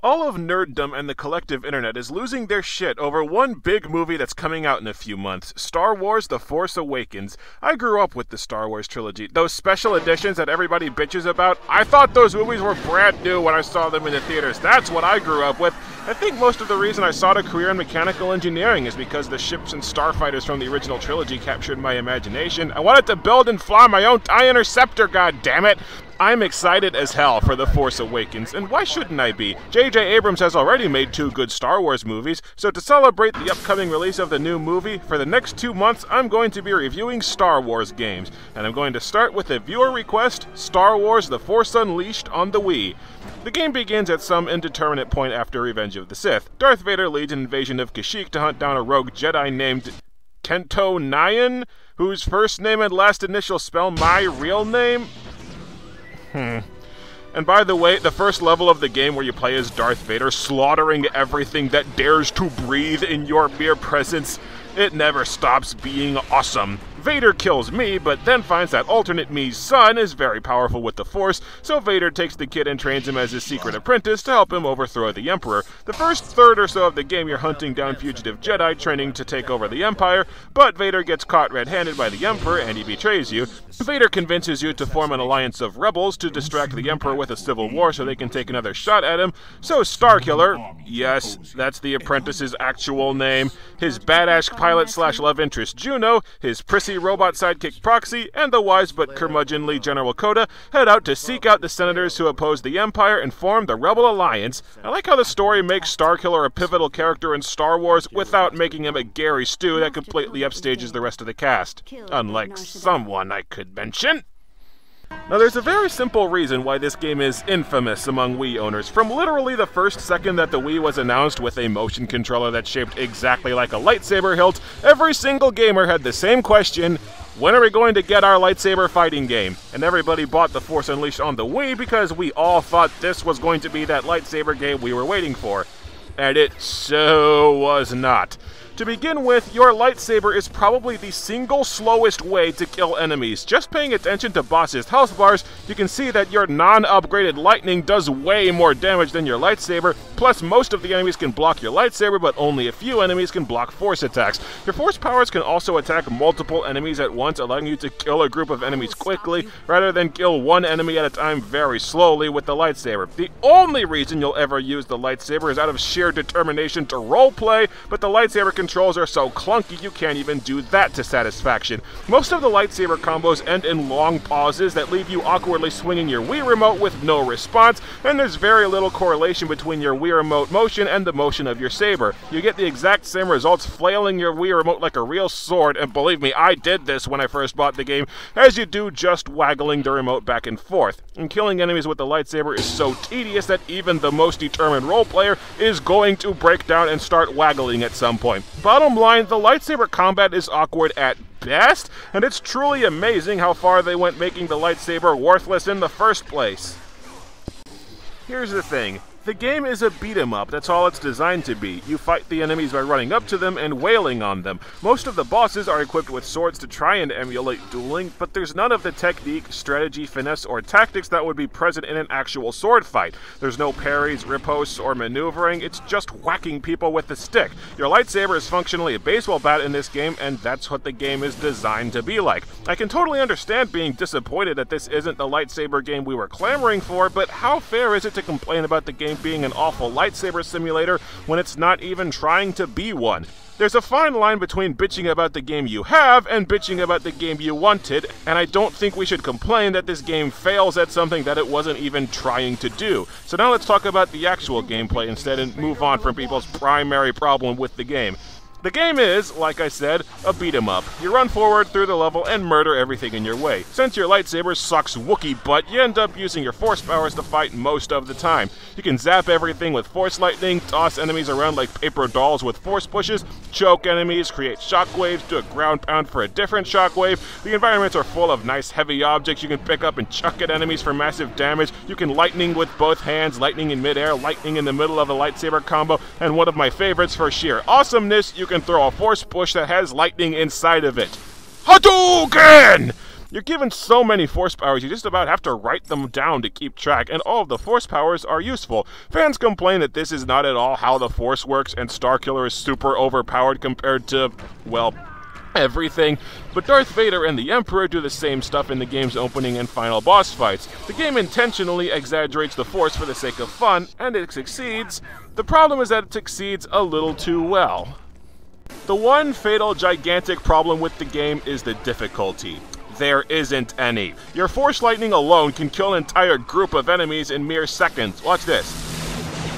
All of nerddom and the collective internet is losing their shit over one big movie that's coming out in a few months, Star Wars: The Force Awakens. I grew up with the Star Wars trilogy. Those special editions that everybody bitches about, I thought those movies were brand new when I saw them in the theaters. That's what I grew up with. I think most of the reason I sought a career in mechanical engineering is because the ships and starfighters from the original trilogy captured my imagination. I wanted to build and fly my own TIE Interceptor, goddammit! I'm excited as hell for The Force Awakens, and why shouldn't I be? J.J. Abrams has already made 2 good Star Wars movies, so to celebrate the upcoming release of the new movie, for the next 2 months I'm going to be reviewing Star Wars games, and I'm going to start with a viewer request, Star Wars: The Force Unleashed on the Wii. The game begins at some indeterminate point after Revenge of the Sith. Darth Vader leads an invasion of Kashyyyk to hunt down a rogue Jedi named Kento Nyan, whose first name and last initial spell my real name. And by the way, the first level of the game where you play as Darth Vader, slaughtering everything that dares to breathe in your mere presence, it never stops being awesome. Vader kills me, but then finds that alternate me's son is very powerful with the Force, so Vader takes the kid and trains him as his secret apprentice to help him overthrow the Emperor. The first third or so of the game you're hunting down fugitive Jedi training to take over the Empire, but Vader gets caught red-handed by the Emperor and he betrays you. Vader convinces you to form an alliance of rebels to distract the Emperor with a civil war so they can take another shot at him. So Starkiller, yes, that's the apprentice's actual name, his badass pilot/love interest Juno, his prissy robot sidekick Proxy, and the wise but curmudgeonly General Coda head out to seek out the senators who oppose the Empire and form the Rebel Alliance. I like how the story makes Starkiller a pivotal character in Star Wars without making him a Gary Stu that completely upstages the rest of the cast. Unlike someone I could mention. Now there's a very simple reason why this game is infamous among Wii owners. From literally the first second that the Wii was announced with a motion controller that's shaped exactly like a lightsaber hilt, every single gamer had the same question: when are we going to get our lightsaber fighting game? And everybody bought The Force Unleashed on the Wii because we all thought this was going to be that lightsaber game we were waiting for. And it so was not. To begin with, your lightsaber is probably the single slowest way to kill enemies. Just paying attention to bosses' health bars, you can see that your non-upgraded lightning does way more damage than your lightsaber, plus most of the enemies can block your lightsaber, but only a few enemies can block force attacks. Your force powers can also attack multiple enemies at once, allowing you to kill a group of enemies quickly, rather than kill one enemy at a time very slowly with the lightsaber. The only reason you'll ever use the lightsaber is out of sheer determination to roleplay, but the lightsaber controls are so clunky you can't even do that to satisfaction. Most of the lightsaber combos end in long pauses that leave you awkwardly swinging your Wii Remote with no response, and there's very little correlation between your Wii Remote motion and the motion of your saber. You get the exact same results flailing your Wii Remote like a real sword, and believe me, I did this when I first bought the game, as you do just waggling the remote back and forth. And killing enemies with the lightsaber is so tedious that even the most determined role player is going to break down and start waggling at some point. Bottom line, the lightsaber combat is awkward at best, and it's truly amazing how far they went making the lightsaber worthless in the first place. Here's the thing. The game is a beat-em-up, that's all it's designed to be. You fight the enemies by running up to them and wailing on them. Most of the bosses are equipped with swords to try and emulate dueling, but there's none of the technique, strategy, finesse, or tactics that would be present in an actual sword fight. There's no parries, riposts, or maneuvering, it's just whacking people with the stick. Your lightsaber is functionally a baseball bat in this game, and that's what the game is designed to be like. I can totally understand being disappointed that this isn't the lightsaber game we were clamoring for, but how fair is it to complain about the game being an awful lightsaber simulator when it's not even trying to be one? There's a fine line between bitching about the game you have and bitching about the game you wanted, and I don't think we should complain that this game fails at something that it wasn't even trying to do. So now let's talk about the actual gameplay instead and move on from people's primary problem with the game. The game is, like I said, a beat-em-up. You run forward through the level and murder everything in your way. Since your lightsaber sucks Wookiee butt, you end up using your force powers to fight most of the time. You can zap everything with force lightning, toss enemies around like paper dolls with force pushes, choke enemies, create shockwaves, do a ground pound for a different shockwave. The environments are full of nice heavy objects you can pick up and chuck at enemies for massive damage. You can lightning with both hands, lightning in midair, lightning in the middle of a lightsaber combo, and one of my favorites for sheer awesomeness, you can throw a force push that has lightning inside of it. Hadouken! You're given so many force powers, you just about have to write them down to keep track, and all of the force powers are useful. Fans complain that this is not at all how the Force works, and Starkiller is super overpowered compared to, well, everything, but Darth Vader and the Emperor do the same stuff in the game's opening and final boss fights. The game intentionally exaggerates the Force for the sake of fun, and it succeeds. The problem is that it succeeds a little too well. The one fatal, gigantic problem with the game is the difficulty. There isn't any. Your Force Lightning alone can kill an entire group of enemies in mere seconds. Watch this.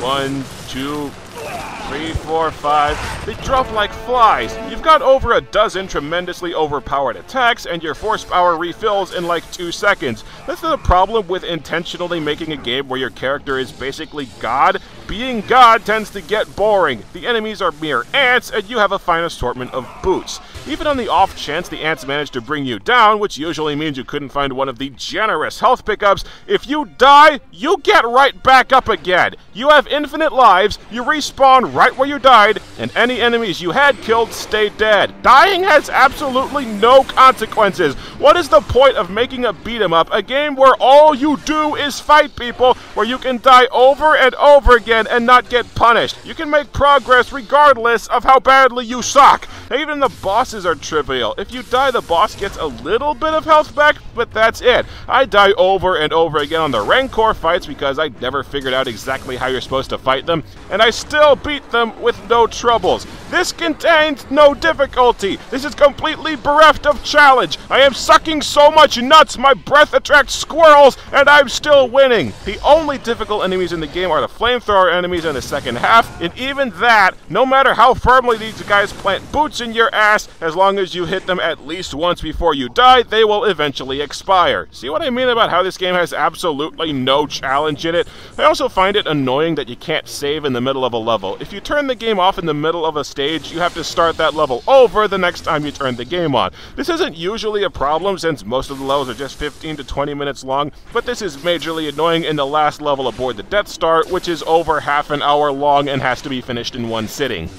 1, 2, 3, 4, 5. They drop like flies. You've got over a dozen tremendously overpowered attacks, and your force power refills in like 2 seconds. That's the problem with intentionally making a game where your character is basically God. Being God tends to get boring. The enemies are mere ants, and you have a fine assortment of boots. Even on the off chance the ants manage to bring you down, which usually means you couldn't find one of the generous health pickups, if you die, you get right back up again. You have infinite lives, you respawn right where you died, and any enemies you had killed stay dead. Dying has absolutely no consequences. What is the point of making a beat-em-up, a game where all you do is fight people, where you can die over and over again and not get punished? You can make progress regardless of how badly you suck. Even the bosses are trivial. If you die, the boss gets a little bit of health back, but that's it. I die over and over again on the Rancor fights because I never figured out exactly how you're supposed to fight them, and I still beat them with no troubles. This contains no difficulty. This is completely bereft of challenge. I am sucking so much nuts, my breath attracts squirrels, and I'm still winning. The only difficult enemies in the game are the flamethrower enemies in the second half, and even that, no matter how firmly these guys plant boots in your ass, as long as you hit them at least once before you die, they will eventually expire. See what I mean about how this game has absolutely no challenge in it? I also find it annoying that you can't save in the middle of a level. If you turn the game off in the middle of a stage, you have to start that level over the next time you turn the game on. This isn't usually a problem since most of the levels are just 15 to 20 minutes long, but this is majorly annoying in the last level aboard the Death Star, which is over half an hour long and has to be finished in one sitting.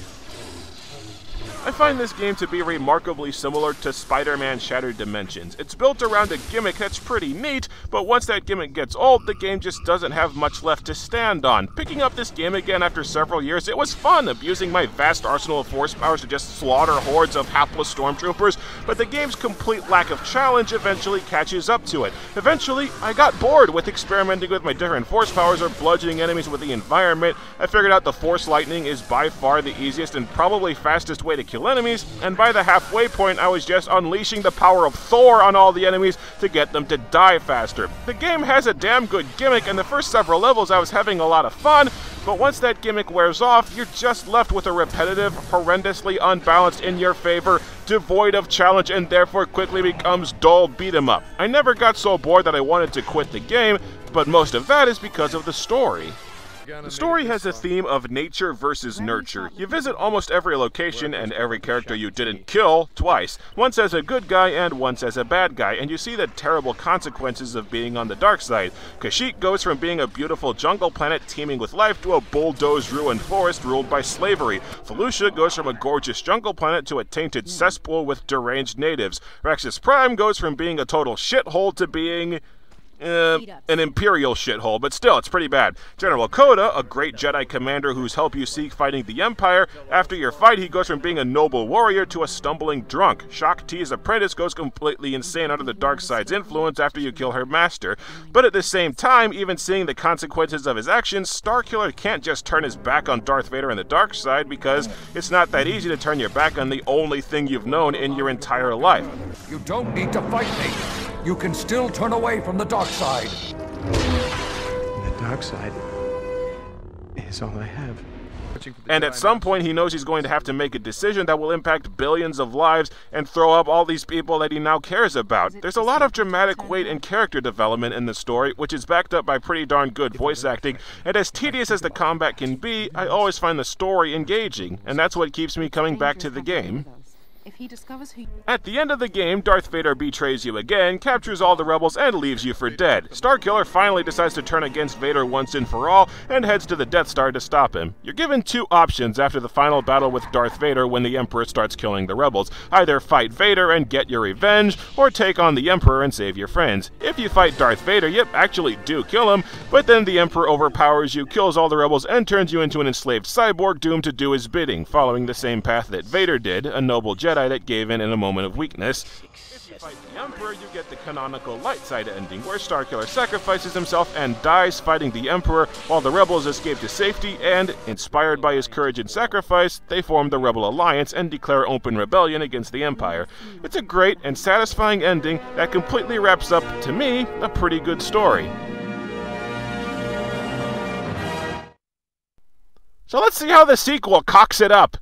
I find this game to be remarkably similar to Spider-Man Shattered Dimensions. It's built around a gimmick that's pretty neat, but once that gimmick gets old, the game just doesn't have much left to stand on. Picking up this game again after several years, it was fun, abusing my vast arsenal of force powers to just slaughter hordes of hapless stormtroopers, but the game's complete lack of challenge eventually catches up to it. Eventually, I got bored with experimenting with my different force powers or bludgeoning enemies with the environment. I figured out the Force Lightning is by far the easiest and probably fastest way to kill enemies, and by the halfway point I was just unleashing the power of Thor on all the enemies to get them to die faster. The game has a damn good gimmick, and the first several levels I was having a lot of fun, but once that gimmick wears off, you're just left with a repetitive, horrendously unbalanced, in-your-favor, devoid of challenge, and therefore quickly becomes dull beat-em-up. I never got so bored that I wanted to quit the game, but most of that is because of the story. The story has a theme of nature versus nurture. You visit almost every location and every character you didn't kill twice, once as a good guy and once as a bad guy, and you see the terrible consequences of being on the dark side. Kashyyyk goes from being a beautiful jungle planet teeming with life to a bulldozed ruined forest ruled by slavery. Felucia goes from a gorgeous jungle planet to a tainted cesspool with deranged natives. Rexus Prime goes from being a total shithole to being an Imperial shithole, but still, it's pretty bad. General Coda, a great Jedi commander whose help you seek fighting the Empire, after your fight he goes from being a noble warrior to a stumbling drunk. Shaak Ti's apprentice goes completely insane under the dark side's influence after you kill her master. But at the same time, even seeing the consequences of his actions, Starkiller can't just turn his back on Darth Vader and the dark side, because it's not that easy to turn your back on the only thing you've known in your entire life. You don't need to fight me. You can still turn away from the dark side. The dark side is all I have. And at some point he knows he's going to have to make a decision that will impact billions of lives and throw up all these people that he now cares about. There's a lot of dramatic weight and character development in the story, which is backed up by pretty darn good voice acting, and as tedious as the combat can be, I always find the story engaging, and that's what keeps me coming back to the game. if he discovers who... At the end of the game, Darth Vader betrays you again, captures all the rebels, and leaves you for dead. Starkiller finally decides to turn against Vader once and for all, and heads to the Death Star to stop him. You're given two options after the final battle with Darth Vader when the Emperor starts killing the rebels. Either fight Vader and get your revenge, or take on the Emperor and save your friends. If you fight Darth Vader, you actually do kill him, but then the Emperor overpowers you, kills all the rebels, and turns you into an enslaved cyborg doomed to do his bidding, following the same path that Vader did, a noble Jedi that gave in a moment of weakness. If you fight the Emperor, you get the canonical light side ending, where Starkiller sacrifices himself and dies fighting the Emperor, while the rebels escape to safety, and, inspired by his courage and sacrifice, they form the Rebel Alliance and declare open rebellion against the Empire. It's a great and satisfying ending that completely wraps up, to me, a pretty good story. So let's see how the sequel cocks it up.